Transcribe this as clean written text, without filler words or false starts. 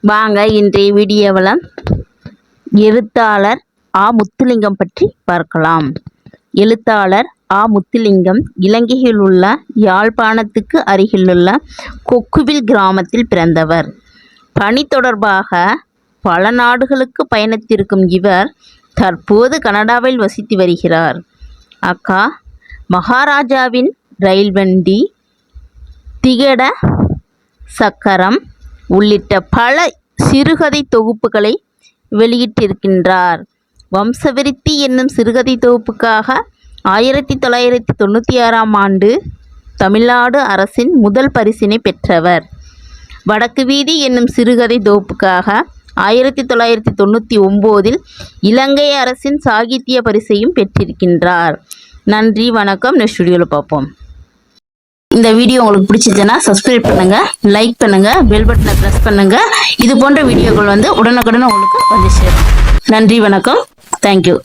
வாங்க இன்றைய வீடியோவில் எழுத்தாளர் ஆ முத்துலிங்கம் பற்றி பார்க்கலாம். எழுத்தாளர் ஆ முத்துலிங்கம் இலங்கையில் உள்ள யாழ்ப்பாணத்துக்கு அருகிலுள்ள கொக்குவில் கிராமத்தில் பிறந்தவர். பணி தொடர்பாக பல நாடுகளுக்கு பயணித்திருக்கும் இவர் தற்போது கனடாவில் வசித்து வருகிறார். அக்கா மகாராஜாவின் ரயில் வண்டி, திகட சக்கரம் உள்ளிட்ட பல சிறுகதை தொகுப்புகளை வெளியிட்டிருக்கின்றார். வம்சவிருத்தி என்னும் சிறுகதை தொகுப்புக்காக 1996ஆம் ஆண்டு தமிழ்நாடு அரசின் முதல் பரிசினை பெற்றவர். வடக்கு வீதி என்னும் சிறுகதை தொகுப்புக்காக 1999இல் இலங்கை அரசின் சாகித்ய பரிசையும் பெற்றிருக்கின்றார். நன்றி, வணக்கம். நெக்ஸ்ட் வீடியோவில் பார்ப்போம். இந்த வீடியோ உங்களுக்கு பிடிச்சிச்சுன்னா சப்ஸ்கிரைப் பண்ணுங்க, லைக் பண்ணுங்க, பெல் பட்டனை பிரஸ் பண்ணுங்க. இது போன்ற வீடியோக்கள் உடனுக்குடன் உங்களுக்கு வந்து சேரும். நன்றி, வணக்கம். தேங்க்யூ.